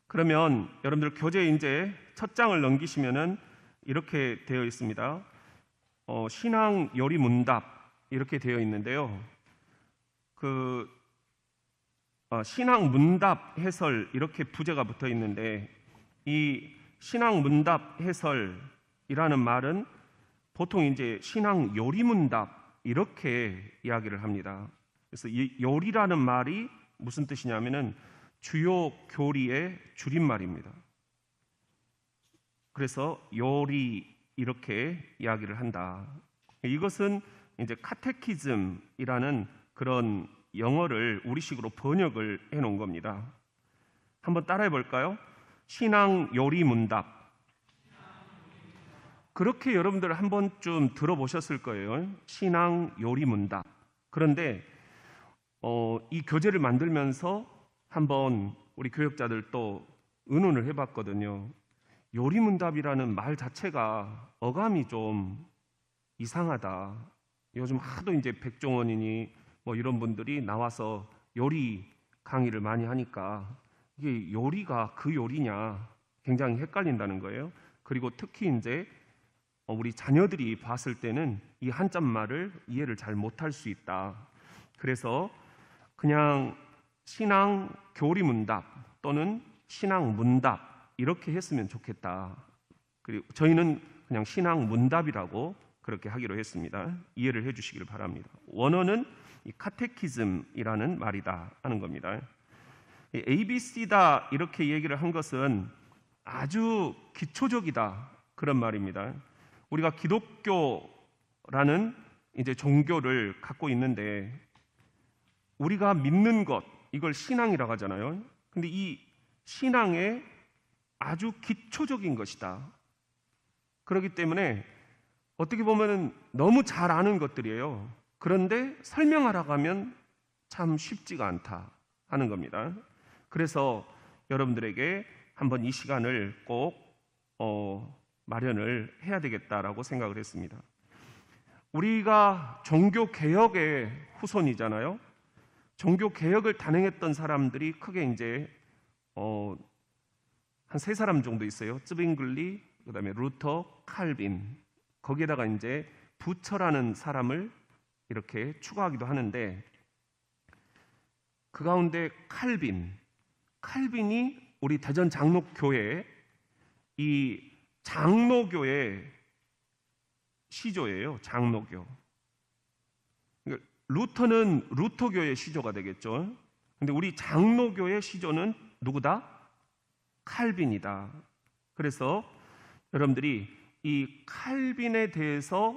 그러면 여러분들 교재 이제 첫 장을 넘기시면은 이렇게 되어 있습니다. 신앙 요리 문답 이렇게 되어 있는데요. 신앙 문답 해설 이렇게 부제가 붙어 있는데, 이 신앙 문답 해설이라는 말은 보통 이제 신앙 요리 문답 이렇게 이야기를 합니다. 그래서 이 요리라는 말이 무슨 뜻이냐면은 주요 교리의 줄임말입니다. 그래서 요리 이렇게 이야기를 한다. 이것은 이제 카테키즘이라는 그런 영어를 우리식으로 번역을 해놓은 겁니다. 한번 따라해 볼까요? 신앙 요리 문답. 그렇게 여러분들 한 번쯤 들어보셨을 거예요. 신앙 요리 문답. 그런데 이 교재를 만들면서 한번 우리 교역자들도 의논을 해봤거든요. 요리문답이라는 말 자체가 어감이 좀 이상하다. 요즘 하도 이제 백종원이니 뭐 이런 분들이 나와서 요리 강의를 많이 하니까 이게 요리가 그 요리냐 굉장히 헷갈린다는 거예요. 그리고 특히 이제 우리 자녀들이 봤을 때는 이 한자말을 이해를 잘 못할 수 있다. 그래서 그냥 신앙 교리 문답 또는 신앙 문답 이렇게 했으면 좋겠다. 그리고 저희는 그냥 신앙 문답이라고 그렇게 하기로 했습니다. 이해를 해주시기를 바랍니다. 원어는 이 카테키즘이라는 말이다 하는 겁니다. ABC다 이렇게 얘기를 한 것은 아주 기초적이다 그런 말입니다. 우리가 기독교라는 이제 종교를 갖고 있는데 우리가 믿는 것 이걸 신앙이라고 하잖아요. 근데 이 신앙의 아주 기초적인 것이다. 그렇기 때문에 어떻게 보면 너무 잘 아는 것들이에요. 그런데 설명하라고 하면 참 쉽지가 않다 하는 겁니다. 그래서 여러분들에게 한번 이 시간을 꼭 마련을 해야 되겠다라고 생각을 했습니다. 우리가 종교개혁의 후손이잖아요. 종교개혁을 단행했던 사람들이 크게 이제 한 세 사람 정도 있어요. 쯔빙글리, 그 다음에 루터, 칼빈. 거기에다가 이제 부처라는 사람을 이렇게 추가하기도 하는데, 그 가운데 칼빈이 우리 대전 장로교회 이 장로교의 시조예요. 장로교. 루터는 루터교의 시조가 되겠죠. 근데 우리 장로교의 시조는 누구다? 칼빈이다. 그래서 여러분들이 이 칼빈에 대해서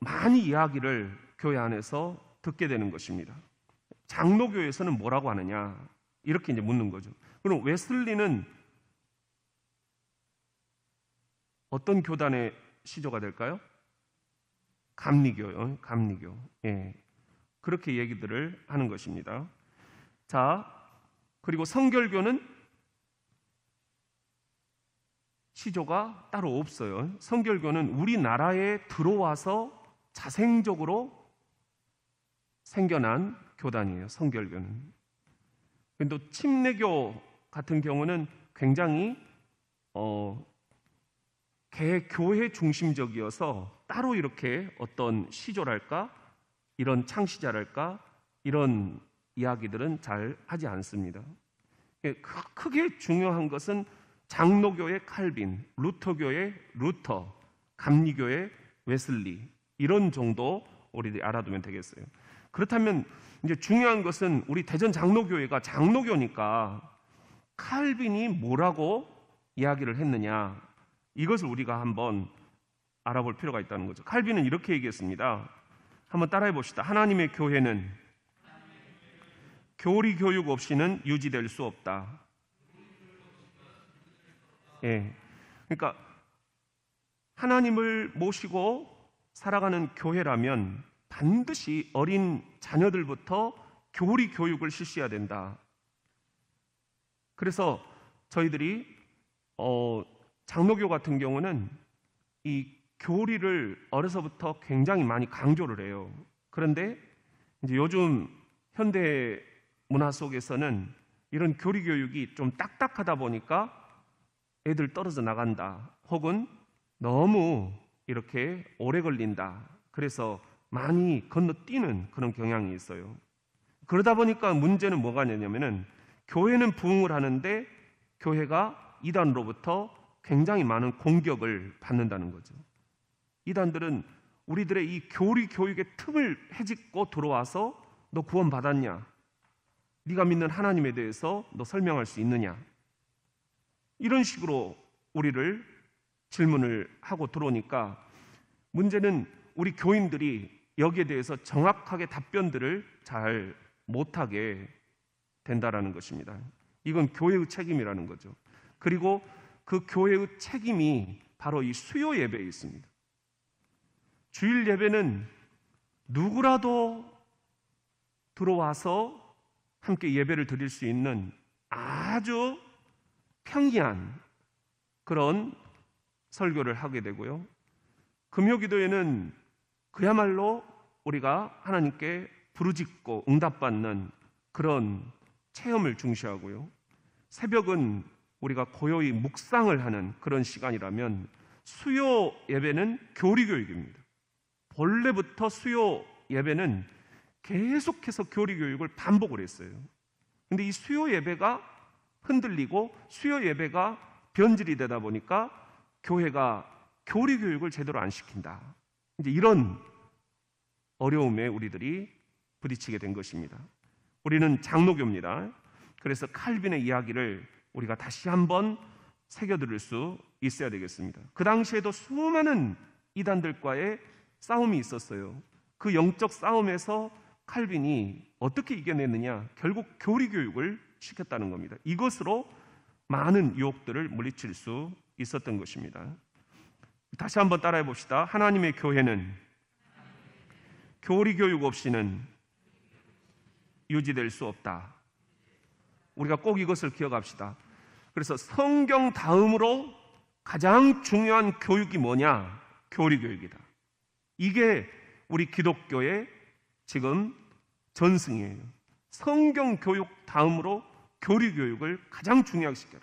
많이 이야기를 교회 안에서 듣게 되는 것입니다. 장로교에서는 뭐라고 하느냐 이렇게 이제 묻는 거죠. 그럼 웨슬리는 어떤 교단의 시조가 될까요? 감리교요. 감리교. 예. 그렇게 얘기들을 하는 것입니다. 자, 그리고 성결교는 시조가 따로 없어요. 성결교는 우리나라에 들어와서 자생적으로 생겨난 교단이에요. 성결교는. 근데 침례교 같은 경우는 굉장히 개교회 중심적이어서 따로 이렇게 어떤 시조랄까 이런 창시자랄까 이런 이야기들은 잘 하지 않습니다. 크게 중요한 것은 장로교의 칼빈, 루터교의 루터, 감리교의 웨슬리 이런 정도 우리들이 알아두면 되겠어요. 그렇다면 이제 중요한 것은 우리 대전 장로교회가 장로교니까 칼빈이 뭐라고 이야기를 했느냐 이것을 우리가 한번 알아볼 필요가 있다는 거죠. 칼빈은 이렇게 얘기했습니다. 한번 따라해 봅시다. 하나님의 교회는 교리 교육 없이는 유지될 수 없다. 예. 그러니까 하나님을 모시고 살아가는 교회라면 반드시 어린 자녀들부터 교리 교육을 실시해야 된다. 그래서 저희들이 장로교 같은 경우는 이 교리를 어려서부터 굉장히 많이 강조를 해요. 그런데 이제 요즘 현대 문화 속에서는 이런 교리 교육이 좀 딱딱하다 보니까 애들 떨어져 나간다, 혹은 너무 이렇게 오래 걸린다, 그래서 많이 건너뛰는 그런 경향이 있어요. 그러다 보니까 문제는 뭐가 되냐면은 교회는 부흥을 하는데 교회가 이단으로부터 굉장히 많은 공격을 받는다는 거죠. 이단들은 우리들의 이 교리 교육의 틈을 헤집고 들어와서 너 구원 받았냐? 네가 믿는 하나님에 대해서 너 설명할 수 있느냐? 이런 식으로 우리를 질문을 하고 들어오니까 문제는 우리 교인들이 여기에 대해서 정확하게 답변들을 잘 못하게 된다라는 것입니다. 이건 교회의 책임이라는 거죠. 그리고 그 교회의 책임이 바로 이 수요 예배에 있습니다. 주일 예배는 누구라도 들어와서 함께 예배를 드릴 수 있는 아주 평이한 그런 설교를 하게 되고요. 금요기도에는 그야말로 우리가 하나님께 부르짖고 응답받는 그런 체험을 중시하고요. 새벽은 우리가 고요히 묵상을 하는 그런 시간이라면 수요 예배는 교리교육입니다. 본래부터 수요 예배는 계속해서 교리교육을 반복을 했어요. 근데 이 수요 예배가 흔들리고 수요 예배가 변질이 되다 보니까 교회가 교리교육을 제대로 안 시킨다, 이제 이런 어려움에 우리들이 부딪히게 된 것입니다. 우리는 장로교입니다. 그래서 칼빈의 이야기를 우리가 다시 한번 새겨들을 수 있어야 되겠습니다. 그 당시에도 수많은 이단들과의 싸움이 있었어요. 그 영적 싸움에서 칼빈이 어떻게 이겨냈느냐? 결국 교리교육을 시켰다는 겁니다. 이것으로 많은 유혹들을 물리칠 수 있었던 것입니다. 다시 한번 따라해 봅시다. 하나님의 교회는 교리교육 없이는 유지될 수 없다. 우리가 꼭 이것을 기억합시다. 그래서 성경 다음으로 가장 중요한 교육이 뭐냐? 교리교육이다. 이게 우리 기독교의 지금 전승이에요. 성경 교육 다음으로 교리교육을 가장 중요하게 시켜라.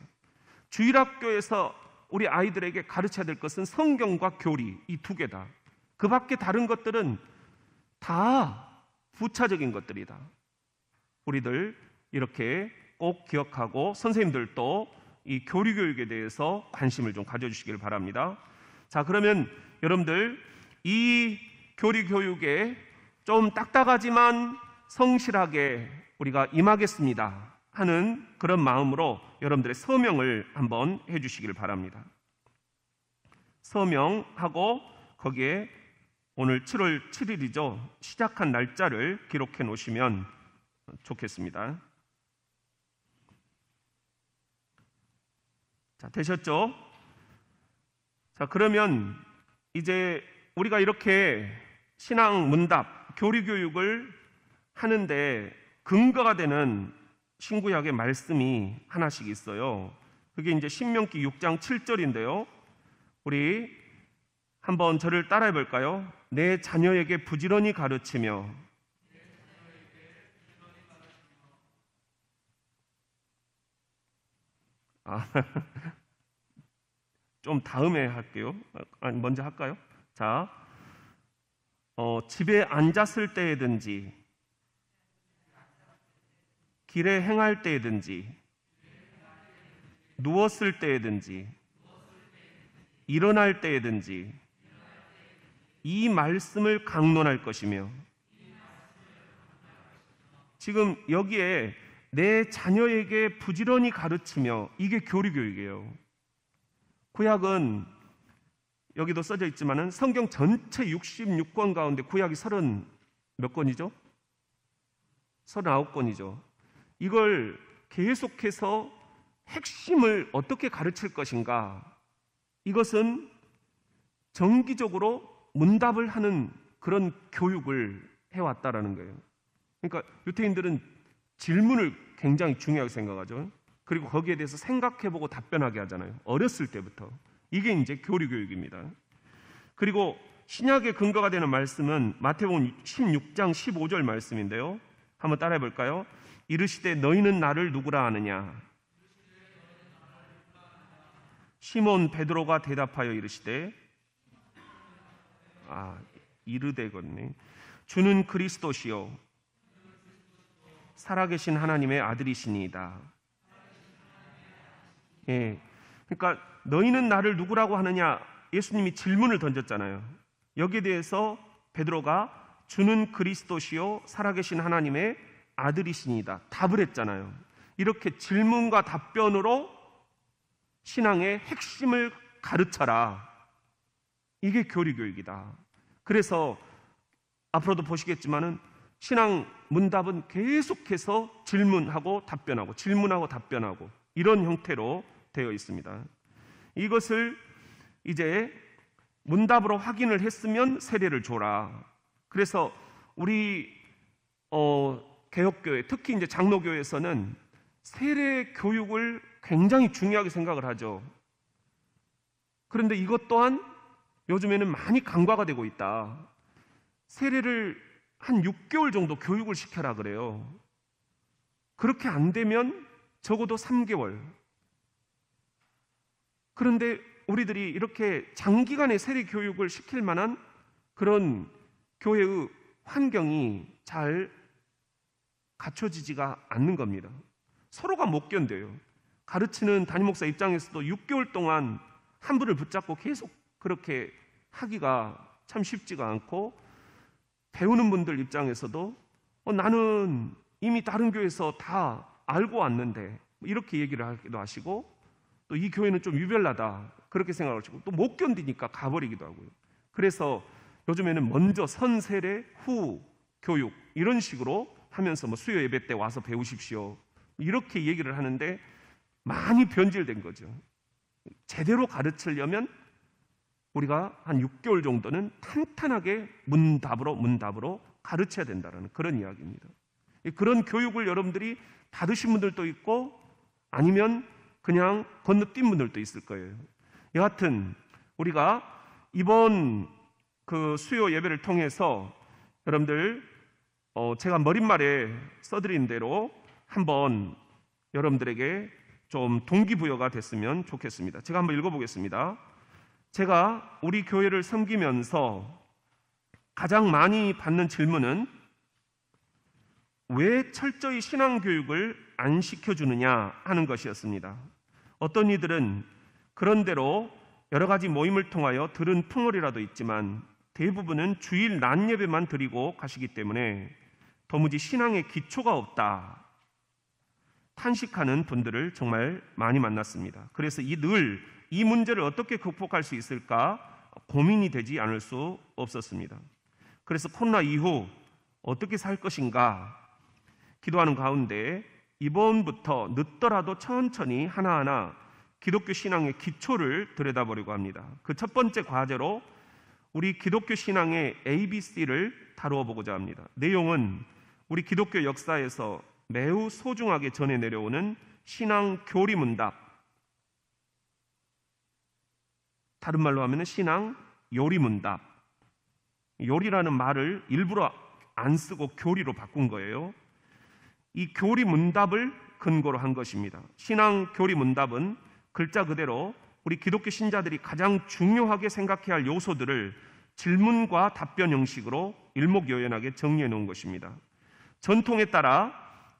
주일학교에서 우리 아이들에게 가르쳐야 될 것은 성경과 교리, 이 두 개다. 그 밖에 다른 것들은 다 부차적인 것들이다. 우리들 이렇게 꼭 기억하고 선생님들도 이 교리교육에 대해서 관심을 좀 가져주시길 바랍니다. 자, 그러면 여러분들 이 교리교육에 좀 딱딱하지만 성실하게 우리가 임하겠습니다 하는 그런 마음으로 여러분들의 서명을 한번 해주시길 바랍니다. 서명하고 거기에 오늘 7월 7일이죠. 시작한 날짜를 기록해 놓으시면 좋겠습니다. 자, 되셨죠? 자, 그러면 이제 우리가 이렇게 신앙 문답, 교리 교육을 하는데 근거가 되는 신구약의 말씀이 하나씩 있어요. 그게 이제 신명기 6장 7절인데요. 우리 한번 저를 따라해 볼까요? 내 자녀에게 부지런히 가르치며 좀 다음에 할게요. 아니, 먼저 할까요? 자, 집에 앉았을 때든지 길에 행할 때든지 누웠을 때든지 일어날 때든지 이 말씀을 강론할 것이며, 지금 여기에 내 자녀에게 부지런히 가르치며, 이게 교리교육이에요. 구약은 여기도 써져 있지만은 성경 전체 66권 가운데 구약이 30 몇 권이죠? 39권이죠. 이걸 계속해서 핵심을 어떻게 가르칠 것인가, 이것은 정기적으로 문답을 하는 그런 교육을 해왔다라는 거예요. 그러니까 유태인들은 질문을 굉장히 중요하게 생각하죠. 그리고 거기에 대해서 생각해보고 답변하게 하잖아요. 어렸을 때부터. 이게 이제 교리교육입니다. 그리고 신약의 근거가 되는 말씀은 마태복음 16장 15절 말씀인데요. 한번 따라해 볼까요? 이르시되 너희는 나를 누구라 하느냐? 시몬 베드로가 대답하여 이르시되 이르되겠네. 주는 그리스도시요 살아계신 하나님의 아들이시니이다. 예, 그러니까 너희는 나를 누구라고 하느냐? 예수님이 질문을 던졌잖아요. 여기에 대해서 베드로가 주는 그리스도시요 살아계신 하나님의 아들이시니이다 답을 했잖아요. 이렇게 질문과 답변으로 신앙의 핵심을 가르쳐라. 이게 교리교육이다. 그래서 앞으로도 보시겠지만은 신앙 문답은 계속해서 질문하고 답변하고 질문하고 답변하고 이런 형태로 되어 있습니다. 이것을 이제 문답으로 확인을 했으면 세례를 줘라. 그래서 우리 개혁교회, 특히 이제 장로교회에서는 세례 교육을 굉장히 중요하게 생각을 하죠. 그런데 이것 또한 요즘에는 많이 간과가 되고 있다. 세례를 한 6개월 정도 교육을 시켜라 그래요. 그렇게 안 되면 적어도 3개월. 그런데 우리들이 이렇게 장기간의 세례 교육을 시킬 만한 그런 교회의 환경이 잘 갖춰지지가 않는 겁니다. 서로가 못 견뎌요. 가르치는 담임 목사 입장에서도 6개월 동안 한 분을 붙잡고 계속 그렇게 하기가 참 쉽지가 않고, 배우는 분들 입장에서도 나는 이미 다른 교회에서 다 알고 왔는데 이렇게 얘기를 하기도 하시고, 또 이 교회는 좀 유별나다 그렇게 생각하시고 또 못 견디니까 가버리기도 하고요. 그래서 요즘에는 먼저 선세례 후 교육 이런 식으로 하면서 수요 예배 때 와서 배우십시오 이렇게 얘기를 하는데 많이 변질된 거죠. 제대로 가르치려면 우리가 한 6개월 정도는 탄탄하게 문답으로 가르쳐야 된다는 그런 이야기입니다. 그런 교육을 여러분들이 받으신 분들도 있고 아니면 그냥 건너뛴 분들도 있을 거예요. 여하튼 우리가 이번 그 수요 예배를 통해서 여러분들 제가 머릿말에 써드린 대로 한번 여러분들에게 좀 동기부여가 됐으면 좋겠습니다. 제가 한번 읽어보겠습니다. 제가 우리 교회를 섬기면서 가장 많이 받는 질문은 왜 철저히 신앙교육을 안 시켜주느냐 하는 것이었습니다. 어떤 이들은 그런대로 여러 가지 모임을 통하여 들은 풍월이라도 있지만 대부분은 주일 낮 예배만 드리고 가시기 때문에 도무지 신앙의 기초가 없다 탄식하는 분들을 정말 많이 만났습니다. 그래서 늘 이 문제를 어떻게 극복할 수 있을까 고민이 되지 않을 수 없었습니다. 그래서 코로나 이후 어떻게 살 것인가 기도하는 가운데 이번부터 늦더라도 천천히 하나하나 기독교 신앙의 기초를 들여다보려고 합니다. 그 첫 번째 과제로 우리 기독교 신앙의 ABC를 다루어 보고자 합니다. 내용은 우리 기독교 역사에서 매우 소중하게 전해 내려오는 신앙 교리 문답, 다른 말로 하면 신앙 요리 문답. 요리라는 말을 일부러 안 쓰고 교리로 바꾼 거예요. 이 교리 문답을 근거로 한 것입니다. 신앙 교리 문답은 글자 그대로 우리 기독교 신자들이 가장 중요하게 생각해야 할 요소들을 질문과 답변 형식으로 일목요연하게 정리해 놓은 것입니다. 전통에 따라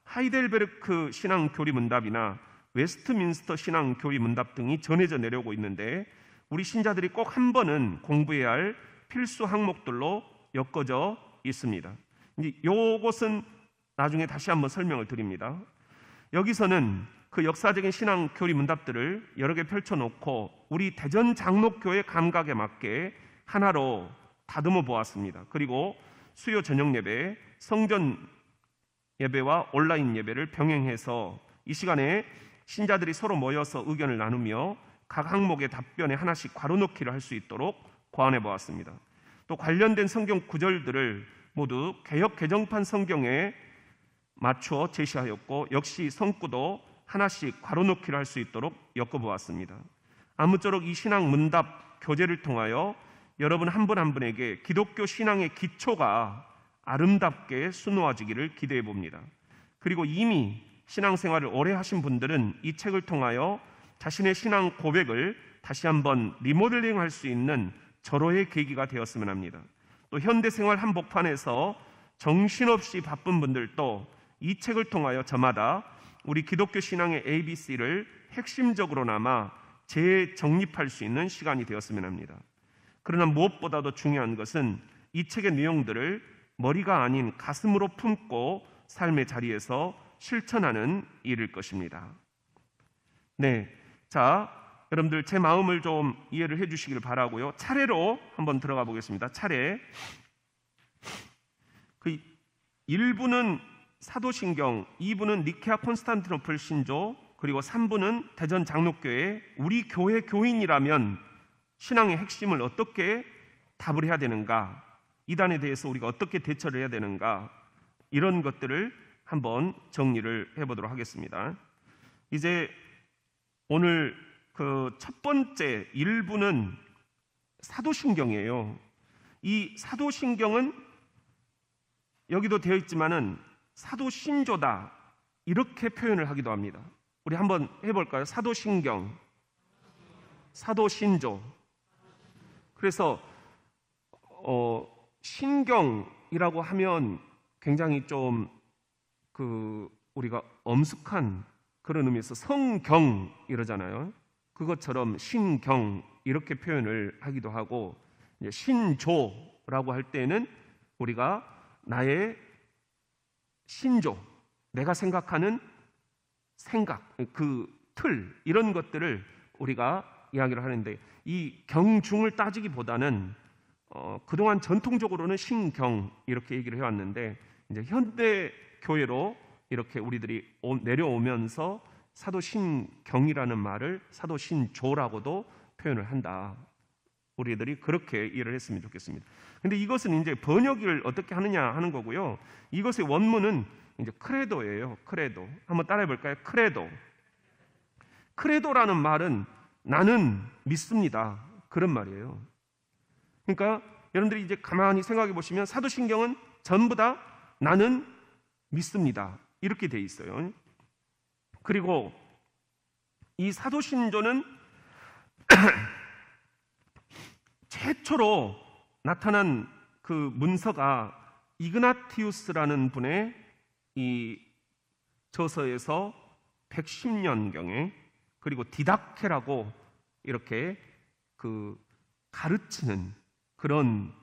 하이델베르크 신앙 교리 문답이나 웨스트민스터 신앙 교리 문답 등이 전해져 내려오고 있는데 우리 신자들이 꼭 한 번은 공부해야 할 필수 항목들로 엮어져 있습니다. 이것은 나중에 다시 한번 설명을 드립니다. 여기서는 그 역사적인 신앙 교리 문답들을 여러 개 펼쳐놓고 우리 대전 장로교회 감각에 맞게 하나로 다듬어 보았습니다. 그리고 수요 저녁 예배, 성전 예배와 온라인 예배를 병행해서 이 시간에 신자들이 서로 모여서 의견을 나누며 각 항목의 답변에 하나씩 괄호넣기를 할 수 있도록 고안해 보았습니다. 또 관련된 성경 구절들을 모두 개역 개정판 성경에 맞추어 제시하였고 역시 성구도 하나씩 괄호넣기를 할 수 있도록 엮어보았습니다. 아무쪼록 이 신앙 문답 교재를 통하여 여러분 한 분 한 분에게 기독교 신앙의 기초가 아름답게 수놓아지기를 기대해 봅니다. 그리고 이미 신앙생활을 오래 하신 분들은 이 책을 통하여 자신의 신앙 고백을 다시 한번 리모델링할 수 있는 절호의 계기가 되었으면 합니다. 또 현대생활 한복판에서 정신없이 바쁜 분들도 이 책을 통하여 저마다 우리 기독교 신앙의 ABC를 핵심적으로나마 재정립할 수 있는 시간이 되었으면 합니다. 그러나 무엇보다도 중요한 것은 이 책의 내용들을 머리가 아닌 가슴으로 품고 삶의 자리에서 실천하는 일일 것입니다. 네, 자, 여러분들 제 마음을 좀 이해를 해주시길 바라고요. 차례로 한번 들어가 보겠습니다. 차례. 1부는 사도신경, 2부는 니케아 콘스탄티노플 신조, 그리고 3부는 대전 장로교회. 우리 교회 교인이라면 신앙의 핵심을 어떻게 답을 해야 되는가, 이단에 대해서 우리가 어떻게 대처를 해야 되는가, 이런 것들을 한번 정리를 해보도록 하겠습니다. 이제 오늘 그 첫 번째 1부는 사도신경이에요. 이 사도신경은 여기도 되어 있지만은 사도신조다, 이렇게 표현을 하기도 합니다. 우리 한번 해볼까요? 사도신경, 사도신조. 그래서 신경이라고 하면 굉장히 좀 우리가 엄숙한 그런 의미에서 성경 이러잖아요. 그것처럼 신경 이렇게 표현을 하기도 하고, 이제 신조라고 할 때는 우리가 나의 신조, 내가 생각하는 생각, 그 틀, 이런 것들을 우리가 이야기를 하는데, 이 경중을 따지기보다는 그동안 전통적으로는 신경 이렇게 얘기를 해왔는데, 이제 현대 교회로 이렇게 우리들이 내려오면서 사도신경이라는 말을 사도신조라고도 표현을 한다. 우리들이 그렇게 이해를 했으면 좋겠습니다. 근데 이것은 이제 번역을 어떻게 하느냐 하는 거고요. 이것의 원문은 이제 크레도예요. 크레도. 한번 따라해 볼까요? 크레도. 크레도라는 말은 나는 믿습니다, 그런 말이에요. 그러니까 여러분들이 이제 가만히 생각해 보시면 사도신경은 전부 다 나는 믿습니다, 이렇게 돼 있어요. 그리고 이 사도신조는 최초로 나타난 그 문서가 이그나티우스라는 분의 이 저서에서 110년경에, 그리고 디다케라고 이렇게 가르치는 그런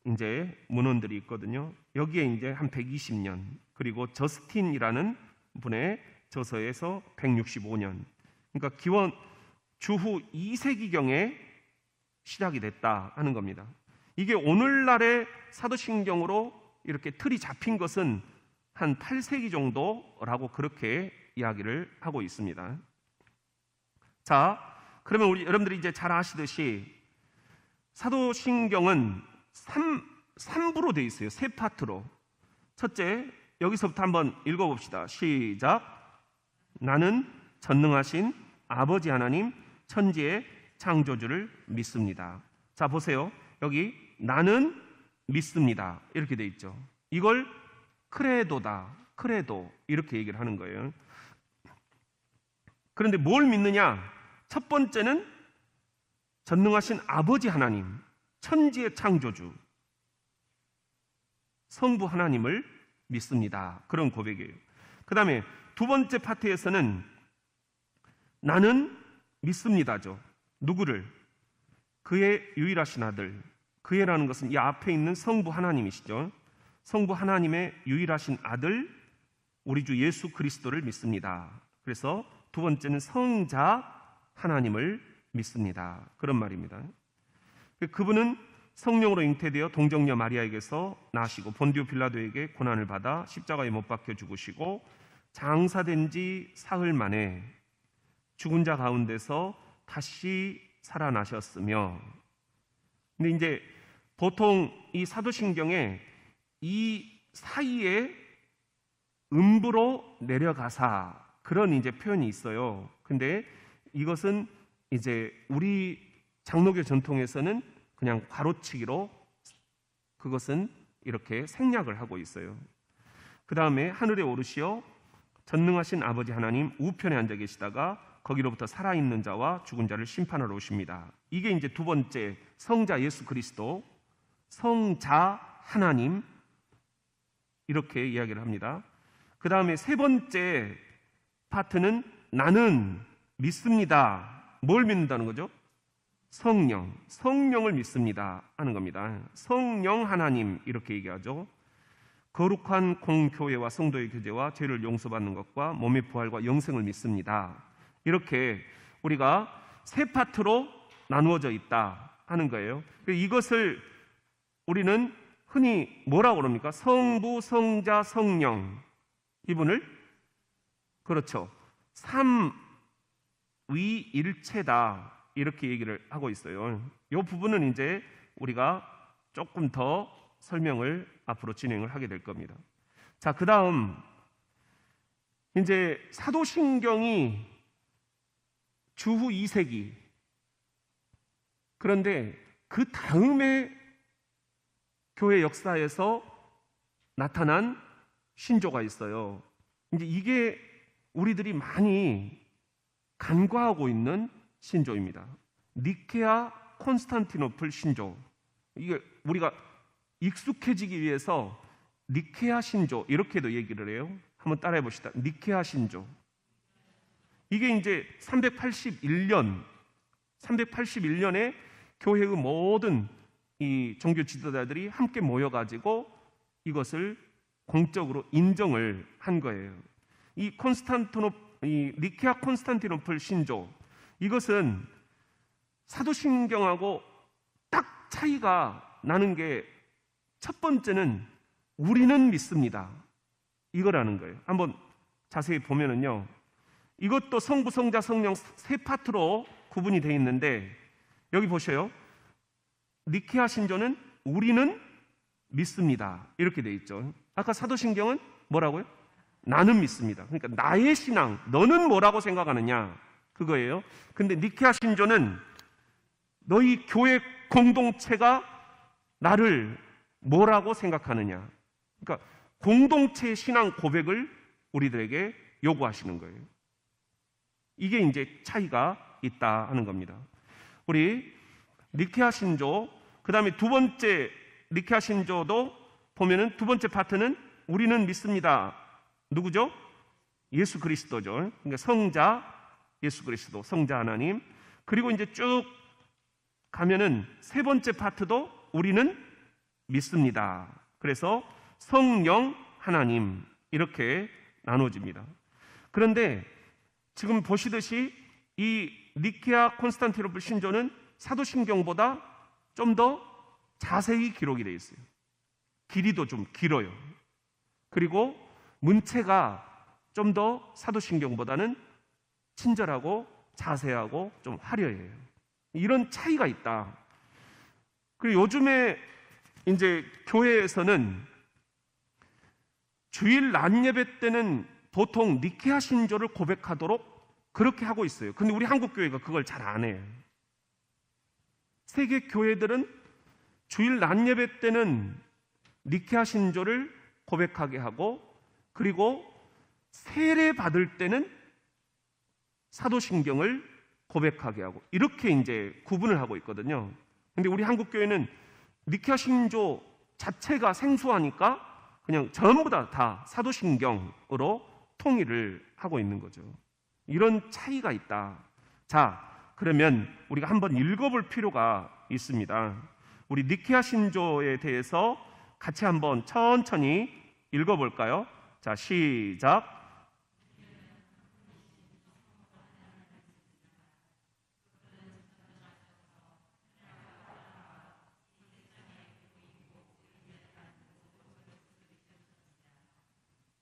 이제 문헌들이 있거든요. 여기에 이제 한 120년, 그리고 저스틴이라는 분의 저서에서 165년, 그러니까 기원 주후 2세기경에 시작이 됐다 하는 겁니다. 이게 오늘날의 사도신경으로 이렇게 틀이 잡힌 것은 한 8세기 정도라고 그렇게 이야기를 하고 있습니다. 자, 그러면 여러분들이 이제 잘 아시듯이 사도신경은 3부로 되어 있어요. 3파트로. 첫째, 여기서부터 한번 읽어봅시다. 시작. 나는 전능하신 아버지 하나님, 천지의 창조주를 믿습니다. 자, 보세요. 여기 나는 믿습니다, 이렇게 돼 있죠. 이걸 크레도다, 크레도, 이렇게 얘기를 하는 거예요. 그런데 뭘 믿느냐? 첫 번째는 전능하신 아버지 하나님, 천지의 창조주, 성부 하나님을 믿습니다, 그런 고백이에요. 그 다음에 두 번째 파트에서는 나는 믿습니다죠. 누구를? 그의 유일하신 아들. 그의라는 것은 이 앞에 있는 성부 하나님이시죠. 성부 하나님의 유일하신 아들, 우리 주 예수 그리스도를 믿습니다. 그래서 두 번째는 성자 하나님을 믿습니다, 그런 말입니다. 그분은 성령으로 잉태되어 동정녀 마리아에게서 나시고 본디오 빌라도에게 고난을 받아 십자가에 못 박혀 죽으시고 장사된 지 사흘 만에 죽은 자 가운데서 다시 살아나셨으며, 근데 이제 보통 이 사도신경에 이 사이에 음부로 내려가사, 그런 이제 표현이 있어요. 근데 이것은 이제 우리 장로교 전통에서는 그냥 가로치기로 그것은 이렇게 생략을 하고 있어요. 그 다음에 하늘에 오르시어 전능하신 아버지 하나님 우편에 앉아 계시다가 거기로부터 살아있는 자와 죽은 자를 심판하러 오십니다. 이게 이제 두 번째, 성자 예수 그리스도, 성자 하나님, 이렇게 이야기를 합니다. 그 다음에 세 번째 파트는 나는 믿습니다. 뭘 믿는다는 거죠? 성령을 믿습니다 하는 겁니다. 성령 하나님, 이렇게 얘기하죠. 거룩한 공교회와 성도의 교제와 죄를 용서받는 것과 몸의 부활과 영생을 믿습니다. 이렇게 우리가 세 파트로 나누어져 있다 하는 거예요. 이것을 우리는 흔히 뭐라고 그럽니까? 성부, 성자, 성령, 이분을 그렇죠, 삼위일체다, 이렇게 얘기를 하고 있어요. 이 부분은 이제 우리가 조금 더 설명을 앞으로 진행을 하게 될 겁니다. 자, 그 다음 이제 사도신경이 주후 2세기, 그런데 그 다음에 교회 역사에서 나타난 신조가 있어요. 이제 이게 우리들이 많이 간과하고 있는 신조입니다. 니케아 콘스탄티노플 신조. 이게 우리가 익숙해지기 위해서 니케아 신조, 이렇게도 얘기를 해요. 한번 따라해 봅시다. 니케아 신조. 이게 이제 381년에 교회의 모든 이 종교 지도자들이 함께 모여가지고 이것을 공적으로 인정을 한 거예요. 이 니케아 콘스탄티노플 신조, 이것은 사도신경하고 딱 차이가 나는 게, 첫 번째는 우리는 믿습니다, 이거라는 거예요. 한번 자세히 보면은요, 이것도 성부, 성자, 성령 세 파트로 구분이 되어 있는데, 여기 보셔요. 니케아 신조는 우리는 믿습니다, 이렇게 되어 있죠. 아까 사도신경은 뭐라고요? 나는 믿습니다. 그러니까 나의 신앙, 너는 뭐라고 생각하느냐, 그거예요. 근데 니케아 신조는 너희 교회 공동체가 나를 뭐라고 생각하느냐, 그러니까 공동체의 신앙 고백을 우리들에게 요구하시는 거예요. 이게 이제 차이가 있다 하는 겁니다. 우리 니케아 신조, 그 다음에 두 번째 니케아 신조도 보면은 두 번째 파트는 우리는 믿습니다. 누구죠? 예수 그리스도죠. 그러니까 성자 예수 그리스도, 성자 하나님. 그리고 이제 쭉 가면은 세 번째 파트도 우리는 믿습니다. 그래서 성령 하나님, 이렇게 나눠집니다. 그런데 지금 보시듯이 이 니케아 콘스탄티노플 신조는 사도신경보다 좀 더 자세히 기록이 되어 있어요. 길이도 좀 길어요. 그리고 문체가 좀 더 사도신경보다는 친절하고 자세하고 좀 화려해요. 이런 차이가 있다. 그리고 요즘에 이제 교회에서는 주일 낮 예배 때는 보통 니케아 신조를 고백하도록 그렇게 하고 있어요. 근데 우리 한국 교회가 그걸 잘 안 해요. 세계 교회들은 주일 낮 예배 때는 니케아 신조를 고백하게 하고, 그리고 세례 받을 때는 사도신경을 고백하게 하고, 이렇게 이제 구분을 하고 있거든요. 근데 우리 한국 교회는 니케아 신조 자체가 생소하니까 그냥 전부 다 사도신경으로 통일을 하고 있는 거죠. 이런 차이가 있다. 자, 그러면 우리가 한번 읽어볼 필요가 있습니다. 우리 니케아 신조에 대해서 같이 한번 천천히 읽어볼까요? 자, 시작.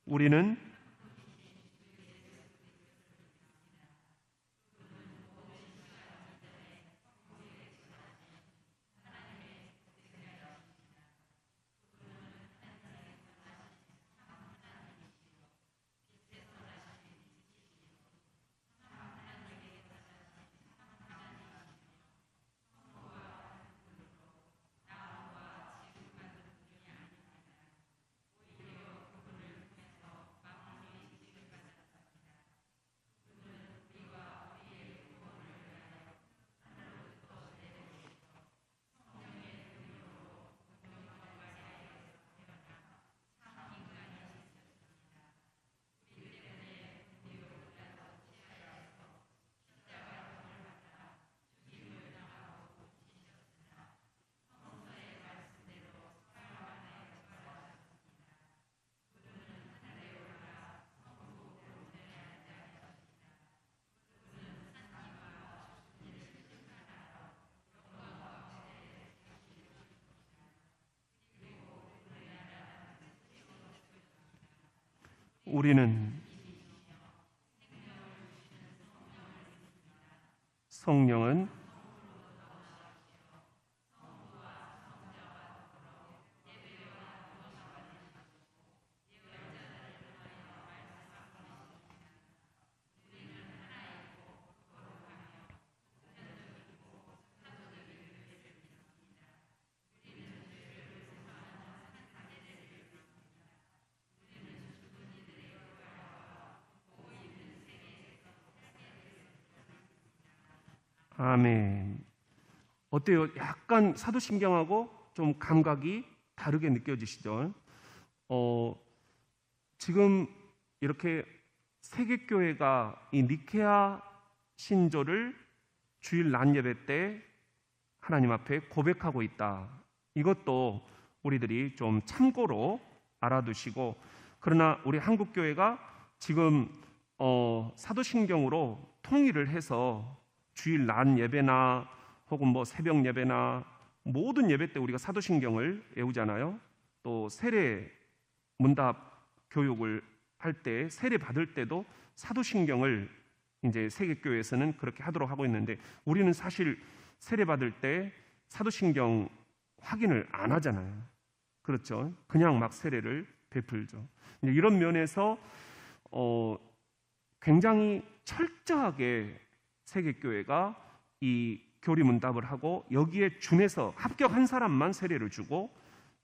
우리는 우리는 성령은 아멘. 어때요? 약간 사도신경하고 좀 감각이 다르게 느껴지시죠? 지금 이렇게 세계교회가 이 니케아 신조를 주일 낮 예배 때 하나님 앞에 고백하고 있다. 이것도 우리들이 좀 참고로 알아두시고, 그러나 우리 한국교회가 지금 사도신경으로 통일을 해서 주일 낮 예배나 혹은 뭐 새벽 예배나 모든 예배 때 우리가 사도신경을 외우잖아요. 또 세례 문답 교육을 할 때, 세례 받을 때도 사도신경을 이제 세계교회에서는 그렇게 하도록 하고 있는데, 우리는 사실 세례 받을 때 사도신경 확인을 안 하잖아요. 그렇죠? 그냥 막 세례를 베풀죠. 이런 면에서 굉장히 철저하게 세계교회가 이 교리문답을 하고 여기에 준해서 합격한 사람만 세례를 주고,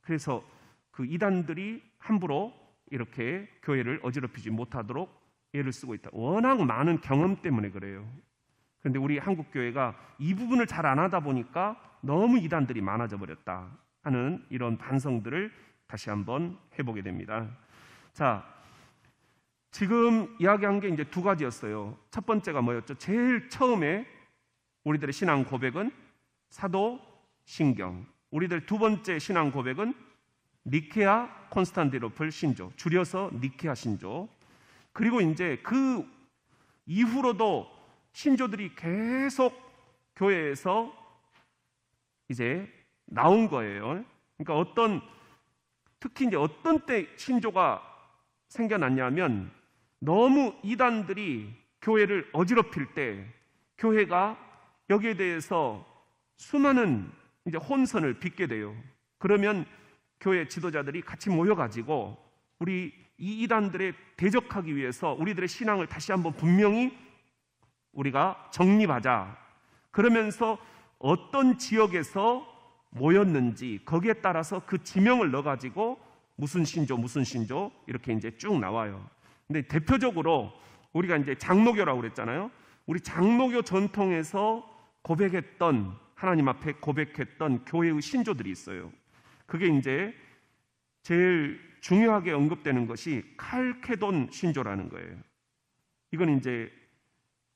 그래서 그 이단들이 함부로 이렇게 교회를 어지럽히지 못하도록 애를 쓰고 있다. 워낙 많은 경험 때문에 그래요. 그런데 우리 한국교회가 이 부분을 잘 안 하다 보니까 너무 이단들이 많아져 버렸다 하는 이런 반성들을 다시 한번 해보게 됩니다. 자, 지금 이야기한 게 이제 두 가지였어요. 첫 번째가 뭐였죠? 제일 처음에 우리들의 신앙 고백은 사도신경. 우리들 두 번째 신앙 고백은 니케아 콘스탄티노플 신조, 줄여서 니케아 신조. 그리고 이제 그 이후로도 신조들이 계속 교회에서 이제 나온 거예요. 그러니까 특히 이제 어떤 때 신조가 생겨났냐면, 너무 이단들이 교회를 어지럽힐 때 교회가 여기에 대해서 수많은 이제 혼선을 빚게 돼요. 그러면 교회 지도자들이 같이 모여가지고 우리 이 이단들에 대적하기 위해서 우리들의 신앙을 다시 한번 분명히 우리가 정립하자. 그러면서 어떤 지역에서 모였는지 거기에 따라서 그 지명을 넣어가지고 무슨 신조 이렇게 이제 쭉 나와요. 근데 대표적으로 우리가 이제 장로교라고 그랬잖아요. 우리 장로교 전통에서 고백했던, 하나님 앞에 고백했던 교회의 신조들이 있어요. 그게 이제 제일 중요하게 언급되는 것이 칼케돈 신조라는 거예요. 이건 이제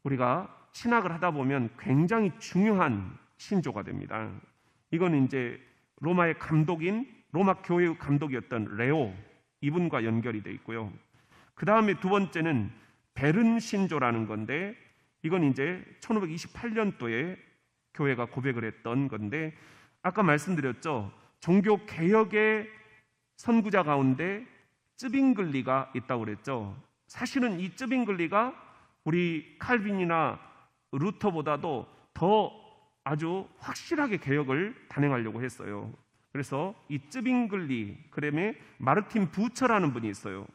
우리가 신학을 하다 보면 굉장히 중요한 신조가 됩니다. 이건 이제 로마 교회의 감독이었던 레오, 이분과 연결이 되어 있고요. 그 다음에 두 번째는 베른 신조라는 건데, 이건 이제 1528년도에 교회가 고백을 했던 건데, 아까 말씀드렸죠. 종교 개혁의 선구자 가운데 쯔빙글리가 있다고 그랬죠. 사실은 이 쯔빙글리가 우리 칼빈이나 루터보다도 더 아주 확실하게 개혁을 단행하려고 했어요. 그래서 이 쯔빙글리, 그다음에 마르틴 부처라는 분이 있어요.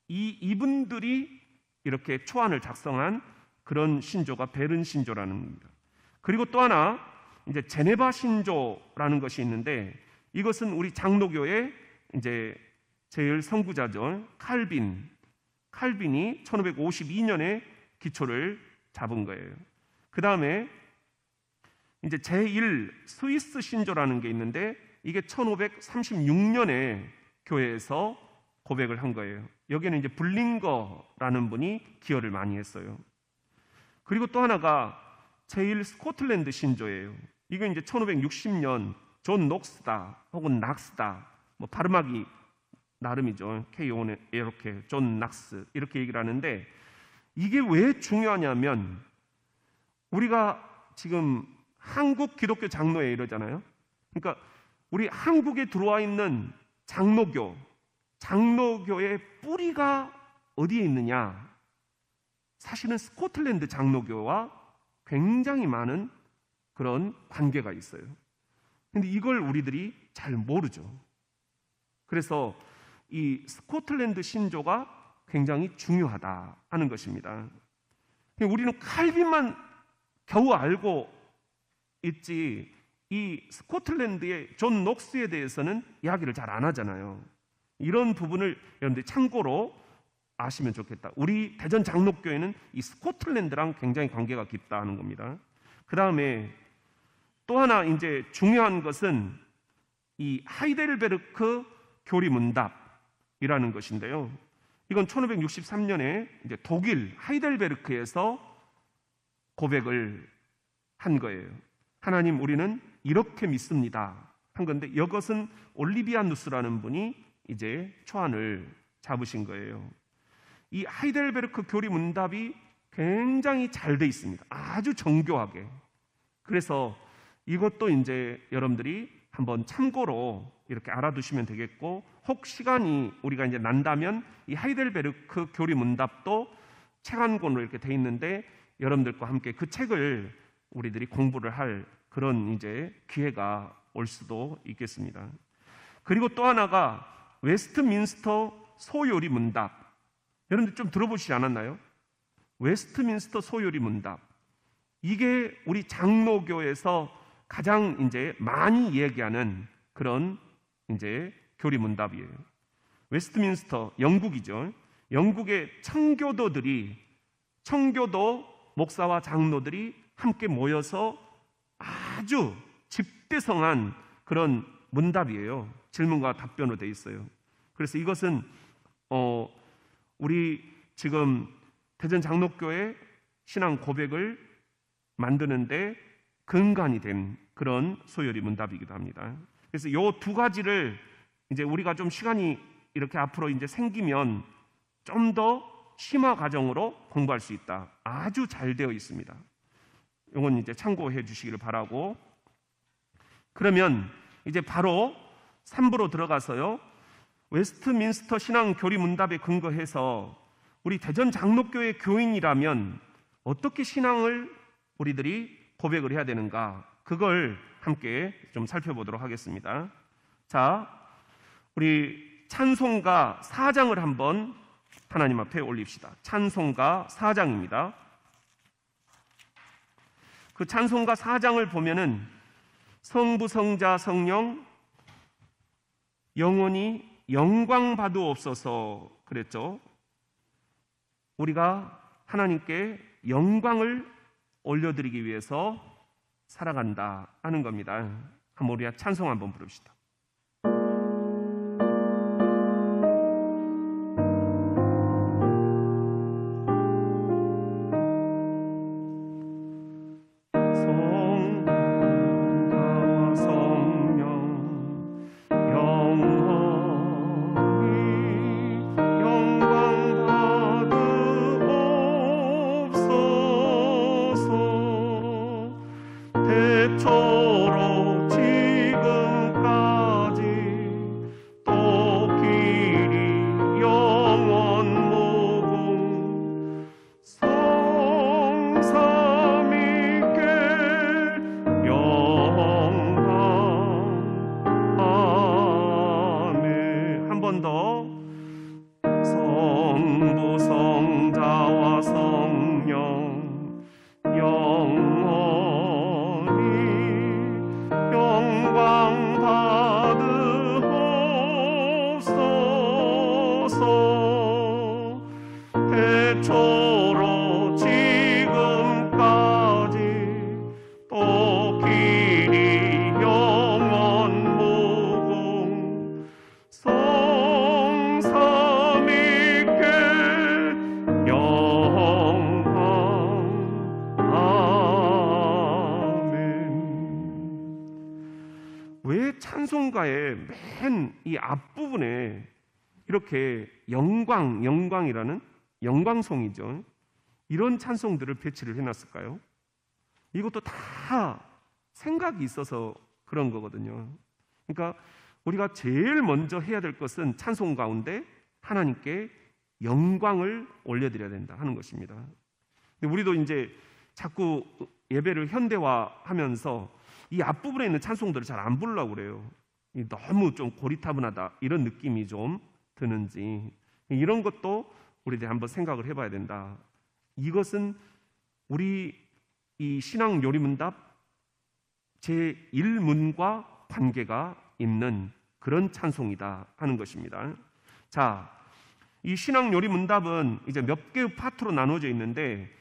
이분들이 이렇게 초안을 작성한 그런 신조가 베른 신조라는 겁니다. 그리고 또 하나 이제 제네바 신조라는 것이 있는데, 이것은 우리 장로교의 이제 제일 선구자죠. 칼빈이 1552년에 기초를 잡은 거예요. 그 다음에 이제 제1 스위스 신조라는 게 있는데, 이게 1536년에 교회에서 고백을 한 거예요. 여기에는 이제 블링거라는 분이 기여를 많이 했어요. 그리고 또 하나가 제1 스코틀랜드 신조예요. 이건 이제 1560년 존 녹스다 혹은 낙스다, 뭐 발음하기 나름이죠. K-O-N 이렇게 존 낙스 이렇게 얘기를 하는데, 이게 왜 중요하냐면, 우리가 지금 한국 기독교 장로회 이러잖아요. 그러니까 우리 한국에 들어와 있는 장로교의 뿌리가 어디에 있느냐? 사실은 스코틀랜드 장로교와 굉장히 많은 그런 관계가 있어요. 근데 이걸 우리들이 잘 모르죠. 그래서 이 스코틀랜드 신조가 굉장히 중요하다 하는 것입니다. 우리는 칼빈만 겨우 알고 있지 이 스코틀랜드의 존 녹스에 대해서는 이야기를 잘 안 하잖아요. 이런 부분을 여러분들이 참고로 아시면 좋겠다. 우리 대전 장로교회는 이 스코틀랜드랑 굉장히 관계가 깊다 하는 겁니다. 그 다음에 또 하나 이제 중요한 것은 이 하이델베르크 교리문답이라는 것인데요. 이건 1563년에 이제 독일 하이델베르크에서 고백을 한 거예요. 하나님, 우리는 이렇게 믿습니다 한 건데, 이것은 올리비아누스라는 분이 이제 초안을 잡으신 거예요. 이 하이델베르크 교리문답이 굉장히 잘 돼 있습니다. 아주 정교하게. 그래서 이것도 이제 여러분들이 한번 참고로 이렇게 알아두시면 되겠고, 혹 시간이 우리가 이제 난다면 이 하이델베르크 교리문답도 책 한 권으로 이렇게 돼 있는데, 여러분들과 함께 그 책을 우리들이 공부를 할 그런 이제 기회가 올 수도 있겠습니다. 그리고 또 하나가 웨스트민스터 소요리 문답. 여러분들 좀 들어보시지 않았나요? 웨스트민스터 소요리 문답. 이게 우리 장로교에서 가장 이제 많이 얘기하는 그런 이제 교리 문답이에요. 웨스트민스터, 영국이죠. 영국의 청교도 목사와 장로들이 함께 모여서 아주 집대성한 그런 문답이에요. 질문과 답변으로 돼 있어요. 그래서 이것은 우리 지금 대전 장로교회 신앙 고백을 만드는데 근간이 된 그런 소요리 문답이기도 합니다. 그래서 이 두 가지를 이제 우리가 좀 시간이 이렇게 앞으로 이제 생기면 좀 더 심화 과정으로 공부할 수 있다. 아주 잘 되어 있습니다. 이건 이제 참고해 주시기를 바라고, 그러면 이제 바로 3부로 들어가서요. 웨스트민스터 신앙 교리 문답에 근거해서 우리 대전 장로교회 교인이라면 어떻게 신앙을 우리들이 고백을 해야 되는가, 그걸 함께 좀 살펴보도록 하겠습니다. 자, 우리 찬송가 4장을 한번 하나님 앞에 올립시다. 찬송가 4장입니다. 그 찬송가 4장을 보면은 성부, 성자, 성령 영원히 영광 받으옵소서 그랬죠. 우리가 하나님께 영광을 올려드리기 위해서 살아간다 하는 겁니다. 한번 우리가 찬송 한번 부릅시다. 찬송가의 맨 이 앞부분에 이렇게 영광이라는 영광송이죠. 이런 찬송들을 배치를 해놨을까요? 이것도 다 생각이 있어서 그런 거거든요. 그러니까 우리가 제일 먼저 해야 될 것은 찬송 가운데 하나님께 영광을 올려드려야 된다 하는 것입니다. 근데 우리도 이제 자꾸 예배를 현대화하면서 이 앞부분에 있는 찬송들을 잘 안 부르려고 그래요. 너무 좀 고리타분하다 이런 느낌이 좀 드는지, 이런 것도 우리들이 한번 생각을 해봐야 된다. 이것은 우리 이 신앙 요리문답 제1문과 관계가 있는 그런 찬송이다 하는 것입니다. 자, 이 신앙 요리문답은 이제 몇 개의 파트로 나눠져 있는데,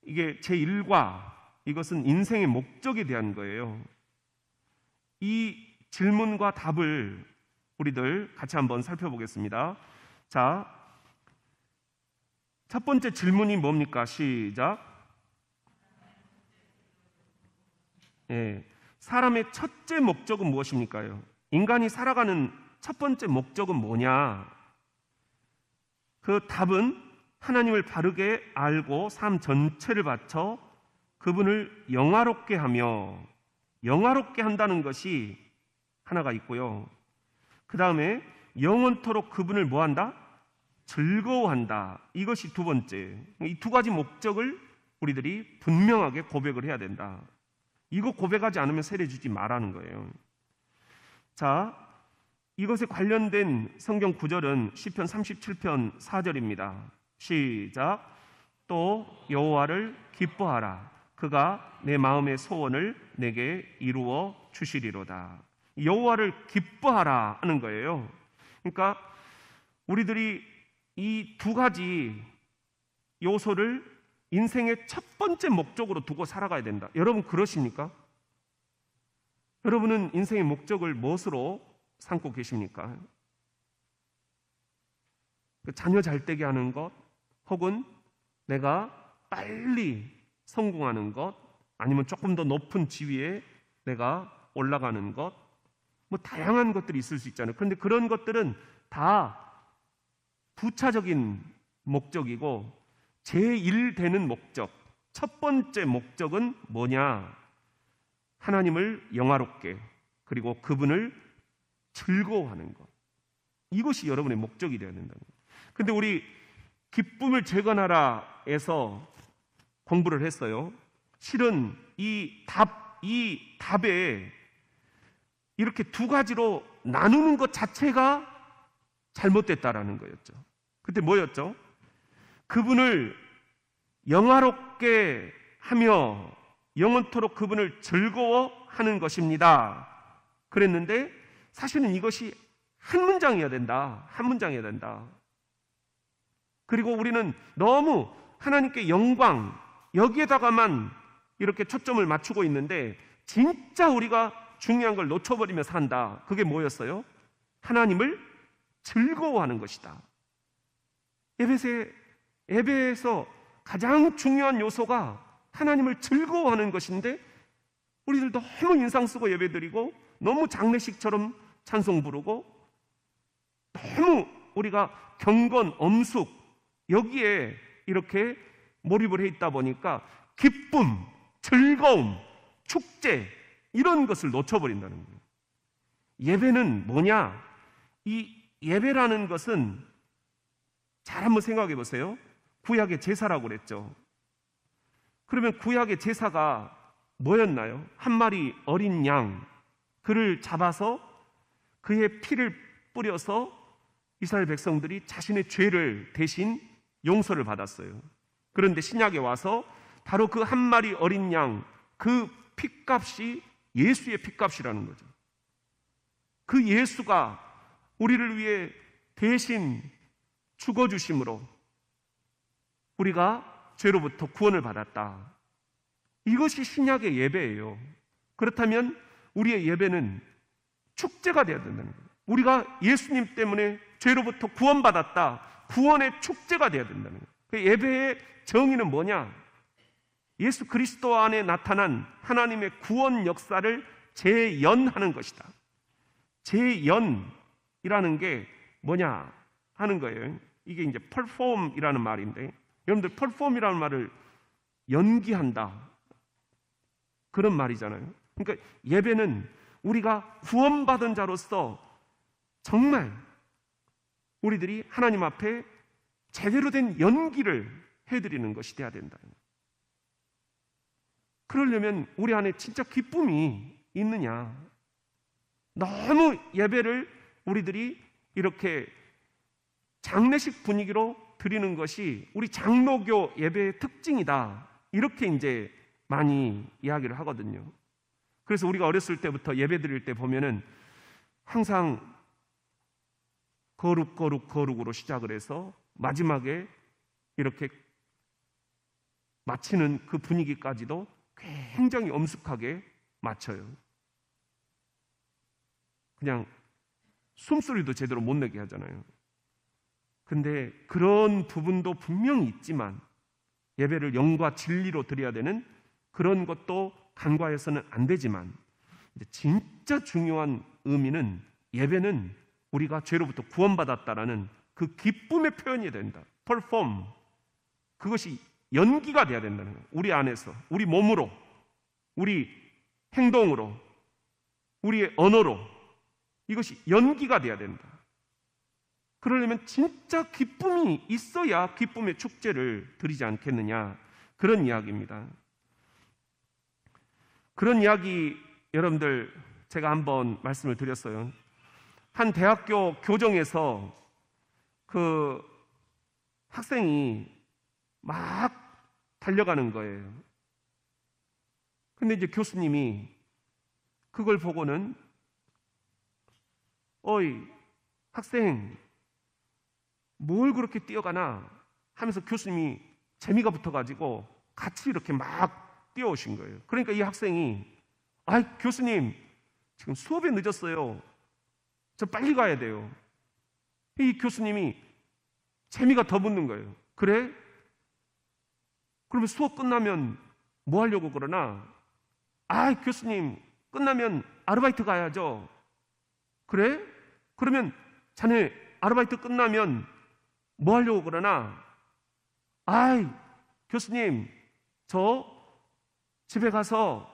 이게 제1과 이것은 인생의 목적에 대한 거예요. 이 질문과 답을 우리들 같이 한번 살펴보겠습니다. 자, 첫 번째 질문이 뭡니까? 시작. 사람의 첫째 목적은 무엇입니까? 인간이 살아가는 첫 번째 목적은 뭐냐? 그 답은 하나님을 바르게 알고 삶 전체를 바쳐 그분을 영화롭게 하며, 영화롭게 한다는 것이 하나가 있고요. 그 다음에 영원토록 그분을 뭐한다? 즐거워한다. 이것이 두 번째. 이 두 가지 목적을 우리들이 분명하게 고백을 해야 된다. 이거 고백하지 않으면 세례 주지 말라는 거예요. 자, 이것에 관련된 성경 구절은 시편 37편 4절입니다. 시작. 또 여호와를 기뻐하라. 그가 내 마음의 소원을 내게 이루어 주시리로다. 여호와를 기뻐하라 하는 거예요. 그러니까 우리들이 이 두 가지 요소를 인생의 첫 번째 목적으로 두고 살아가야 된다. 여러분 그러십니까? 여러분은 인생의 목적을 무엇으로 삼고 계십니까? 자녀 잘 되게 하는 것, 혹은 내가 빨리 성공하는 것, 아니면 조금 더 높은 지위에 내가 올라가는 것, 뭐 다양한 것들이 있을 수 있잖아요. 그런데 그런 것들은 다 부차적인 목적이고, 제1되는 목적, 첫 번째 목적은 뭐냐? 하나님을 영화롭게, 그리고 그분을 즐거워하는 것. 이것이 여러분의 목적이 되어야 된다는 거예요. 그런데 우리 기쁨을 재건하라에서 공부를 했어요. 실은 이 답에 이렇게 두 가지로 나누는 것 자체가 잘못됐다라는 거였죠. 그때 뭐였죠? 그분을 영화롭게 하며 영원토록 그분을 즐거워하는 것입니다. 그랬는데 사실은 이것이 한 문장이어야 된다. 한 문장이어야 된다. 그리고 우리는 너무 하나님께 영광, 여기에다가만 이렇게 초점을 맞추고 있는데, 진짜 우리가 중요한 걸 놓쳐버리며 산다. 그게 뭐였어요? 하나님을 즐거워하는 것이다. 예배에서 가장 중요한 요소가 하나님을 즐거워하는 것인데, 우리들 너무 인상 쓰고 예배드리고 너무 장례식처럼 찬송 부르고 너무 우리가 경건, 엄숙 여기에 이렇게 몰입을 해 있다 보니까 기쁨, 즐거움, 축제 이런 것을 놓쳐버린다는 거예요. 예배는 뭐냐? 이 예배라는 것은 잘 한번 생각해 보세요. 구약의 제사라고 그랬죠. 그러면 구약의 제사가 뭐였나요? 한 마리 어린 양, 그를 잡아서 그의 피를 뿌려서 이스라엘 백성들이 자신의 죄를 대신 용서를 받았어요. 그런데 신약에 와서 바로 그 한 마리 어린 양, 그 피값이 예수의 피값이라는 거죠. 그 예수가 우리를 위해 대신 죽어주심으로 우리가 죄로부터 구원을 받았다. 이것이 신약의 예배예요. 그렇다면 우리의 예배는 축제가 되어야 된다는 거예요. 우리가 예수님 때문에 죄로부터 구원받았다. 구원의 축제가 되어야 된다는 거예요. 그 예배의 정의는 뭐냐? 예수 그리스도 안에 나타난 하나님의 구원 역사를 재연하는 것이다. 재연이라는 게 뭐냐 하는 거예요. 이게 이제 perform이라는 말인데, 여러분들 perform이라는 말을 연기한다 그런 말이잖아요. 그러니까 예배는 우리가 구원받은 자로서 정말 우리들이 하나님 앞에 제대로 된 연기를 해드리는 것이 돼야 된다. 그러려면 우리 안에 진짜 기쁨이 있느냐? 너무 예배를 우리들이 이렇게 장례식 분위기로 드리는 것이 우리 장로교 예배의 특징이다. 이렇게 이제 많이 이야기를 하거든요. 그래서 우리가 어렸을 때부터 예배 드릴 때 보면은 항상 거룩으로 시작을 해서 마지막에 이렇게 마치는 그 분위기까지도 굉장히 엄숙하게 맞춰요. 그냥 숨소리도 제대로 못 내게 하잖아요. 근데 그런 부분도 분명히 있지만 예배를 영과 진리로 드려야 되는 그런 것도 간과해서는 안 되지만 진짜 중요한 의미는 예배는 우리가 죄로부터 구원받았다라는 그 기쁨의 표현이 된다. perform. 그것이 연기가 돼야 된다는 거예요. 우리 안에서, 우리 몸으로, 우리 행동으로, 우리의 언어로 이것이 연기가 돼야 된다. 그러려면 진짜 기쁨이 있어야 기쁨의 축제를 드리지 않겠느냐, 그런 이야기입니다. 그런 이야기 여러분들 제가 한번 말씀을 드렸어요. 한 대학교 교정에서 그 학생이 막 달려가는 거예요. 근데 이제 교수님이 그걸 보고는 어이 학생 뭘 그렇게 뛰어가나 하면서 교수님이 재미가 붙어가지고 같이 이렇게 막 뛰어오신 거예요. 그러니까 이 학생이 아이 교수님 지금 수업에 늦었어요. 저 빨리 가야 돼요. 이 교수님이 재미가 더 붙는 거예요. 그래? 그러면 수업 끝나면 뭐 하려고 그러나? 아, 교수님 끝나면 아르바이트 가야죠. 그래? 그러면 자네 아르바이트 끝나면 뭐 하려고 그러나? 아이, 교수님 저 집에 가서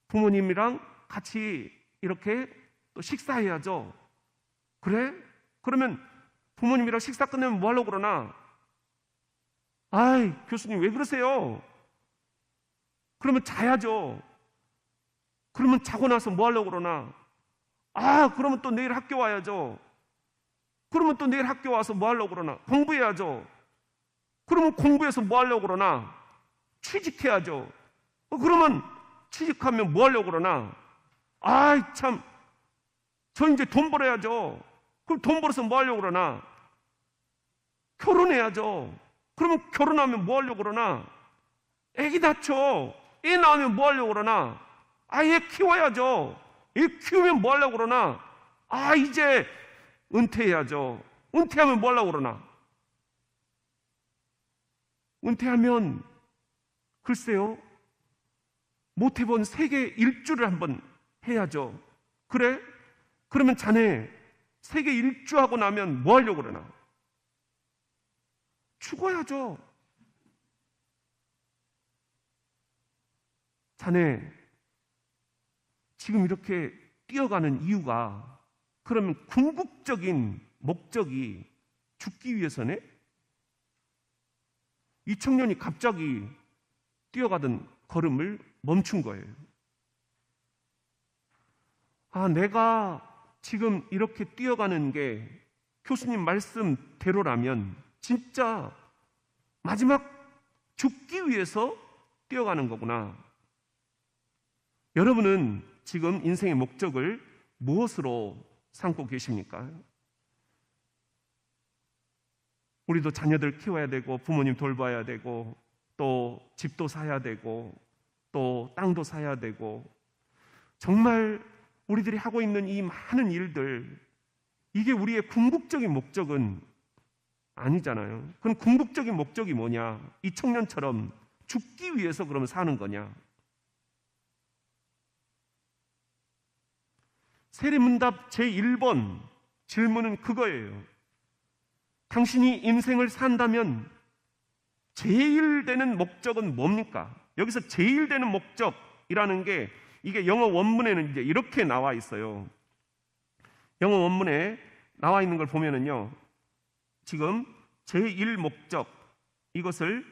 부모님이랑 같이 이렇게 또 식사해야죠. 그래? 그러면 부모님이랑 식사 끝내면 뭐 하려고 그러나? 아이, 교수님 왜 그러세요? 그러면 자야죠. 그러면 자고 나서 뭐 하려고 그러나? 아, 그러면 또 내일 학교 와야죠. 그러면 또 내일 학교 와서 뭐 하려고 그러나? 공부해야죠. 그러면 공부해서 뭐 하려고 그러나? 취직해야죠. 그러면 취직하면 뭐 하려고 그러나? 아이, 참, 저 이제 돈 벌어야죠. 그럼 돈 벌어서 뭐 하려고 그러나? 결혼해야죠. 그러면 결혼하면 뭐 하려고 그러나? 애기 낳죠. 애 낳으면 뭐 하려고 그러나? 아, 애 키워야죠. 애 키우면 뭐 하려고 그러나? 아, 이제 은퇴해야죠. 은퇴하면 뭐 하려고 그러나? 은퇴하면 글쎄요, 못 해본 세계 일주를 한번 해야죠. 그래? 그러면 자네 세계 일주하고 나면 뭐 하려고 그러나? 죽어야죠. 자네 지금 이렇게 뛰어가는 이유가 그러면 궁극적인 목적이 죽기 위해서네? 이 청년이 갑자기 뛰어가던 걸음을 멈춘 거예요. 아, 내가 지금 이렇게 뛰어가는 게 교수님 말씀대로라면 진짜 마지막 죽기 위해서 뛰어가는 거구나. 여러분은 지금 인생의 목적을 무엇으로 삼고 계십니까? 우리도 자녀들 키워야 되고 부모님 돌봐야 되고 또 집도 사야 되고 또 땅도 사야 되고 정말 우리들이 하고 있는 이 많은 일들, 이게 우리의 궁극적인 목적은 아니잖아요. 그럼 궁극적인 목적이 뭐냐? 이 청년처럼 죽기 위해서 그러면 사는 거냐? 세례문답 제1번 질문은 그거예요. 당신이 인생을 산다면 제일 되는 목적은 뭡니까? 여기서 제일 되는 목적이라는 게 이게 영어 원문에는 이제 이렇게 나와 있어요. 영어 원문에 나와 있는 걸 보면은요, 지금 제1 목적, 이것을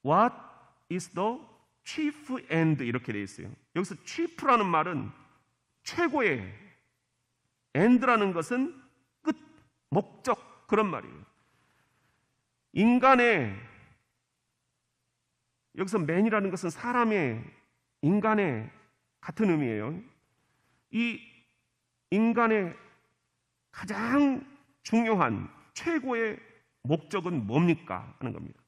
What is the chief end 이렇게 되어 있어요. 여기서 chief라는 말은 최고의, end라는 것은 끝, 목적, 그런 말이에요. 인간의, 여기서 man이라는 것은 사람의, 인간의 같은 의미예요. 이 인간의 가장 중요한 최고의 목적은 뭡니까? 하는 겁니다.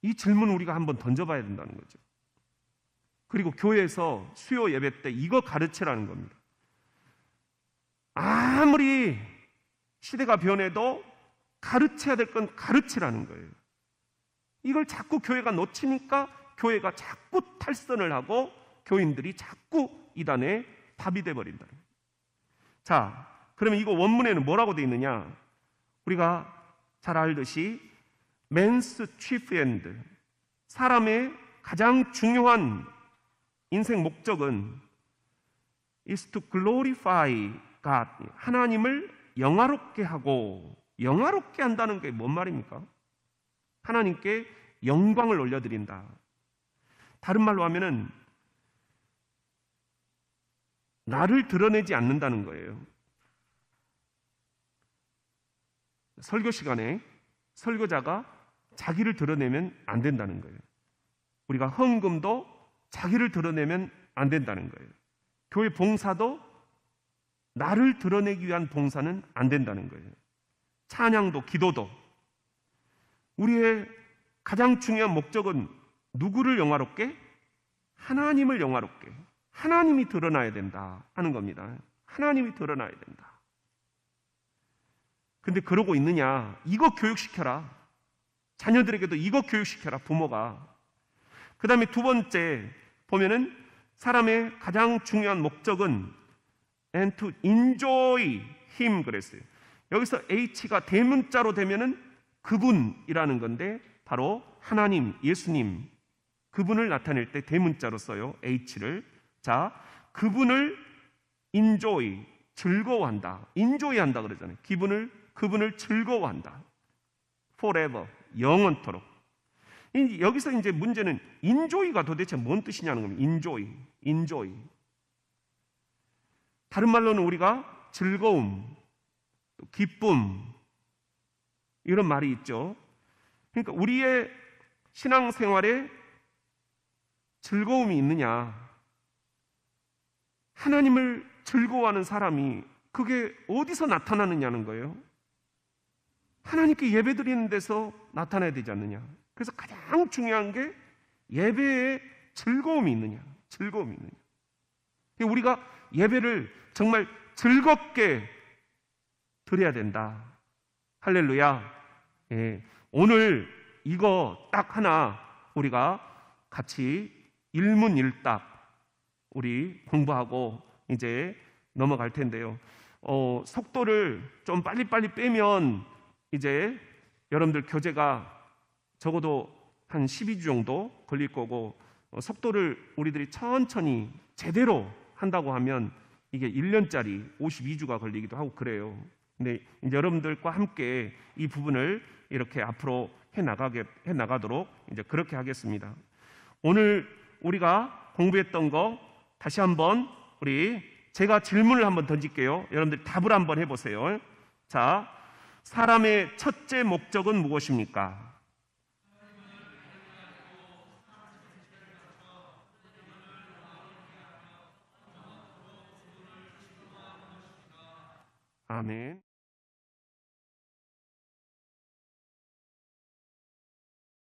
이 질문을 우리가 한번 던져봐야 된다는 거죠. 그리고 교회에서 수요 예배 때 이거 가르치라는 겁니다. 아무리 시대가 변해도 가르쳐야 될 건 가르치라는 거예요. 이걸 자꾸 교회가 놓치니까 교회가 자꾸 탈선을 하고 교인들이 자꾸 이단에 밥이 돼버린다. 자, 그러면 이거 원문에는 뭐라고 되어 있느냐? 우리가 잘 알듯이 man's chief end, 사람의 가장 중요한 인생 목적은 is to glorify God, 하나님을 영화롭게 하고, 영화롭게 한다는 게 뭔 말입니까? 하나님께 영광을 올려드린다. 다른 말로 하면은 나를 드러내지 않는다는 거예요. 설교 시간에 설교자가 자기를 드러내면 안 된다는 거예요. 우리가 헌금도 자기를 드러내면 안 된다는 거예요. 교회 봉사도 나를 드러내기 위한 봉사는 안 된다는 거예요. 찬양도, 기도도 우리의 가장 중요한 목적은 누구를 영화롭게? 하나님을 영화롭게, 하나님이 드러나야 된다 하는 겁니다. 하나님이 드러나야 된다. 근데 그러고 있느냐? 이거 교육시켜라. 자녀들에게도 이거 교육시켜라, 부모가. 그 다음에 두 번째 보면은 사람의 가장 중요한 목적은 and to enjoy him 그랬어요. 여기서 H가 대문자로 되면은 그분이라는 건데 바로 하나님, 예수님, 그분을 나타낼 때 대문자로 써요. H를. 자, 그분을 enjoy, 즐거워한다. enjoy한다 그러잖아요. 그분을 즐거워한다. forever, 영원토록. 여기서 이제 문제는 enjoy가 도대체 뭔 뜻이냐는 겁니다. enjoy. 다른 말로는 우리가 즐거움, 또 기쁨, 이런 말이 있죠. 그러니까 우리의 신앙생활에 즐거움이 있느냐? 하나님을 즐거워하는 사람이 그게 어디서 나타나느냐는 거예요. 하나님께 예배드리는 데서 나타나야 되지 않느냐. 그래서 가장 중요한 게 예배에 즐거움이 있느냐. 우리가 예배를 정말 즐겁게 드려야 된다. 할렐루야. 예, 오늘 이거 딱 하나 우리가 같이 일문일답 우리 공부하고 이제 넘어갈 텐데요. 속도를 좀 빨리빨리 빼면 이제 여러분들 교재가 적어도 한 12주 정도 걸릴 거고, 속도를 우리들이 천천히 제대로 한다고 하면 이게 1년짜리 52주가 걸리기도 하고 그래요. 근데 이제 여러분들과 함께 이 부분을 이렇게 앞으로 해 나가도록 이제 그렇게 하겠습니다. 오늘 우리가 공부했던 거 다시 한번 제가 질문을 한번 던질게요. 여러분들 답을 한번 해보세요. 자, 사람의 첫째 목적은 무엇입니까? 아멘.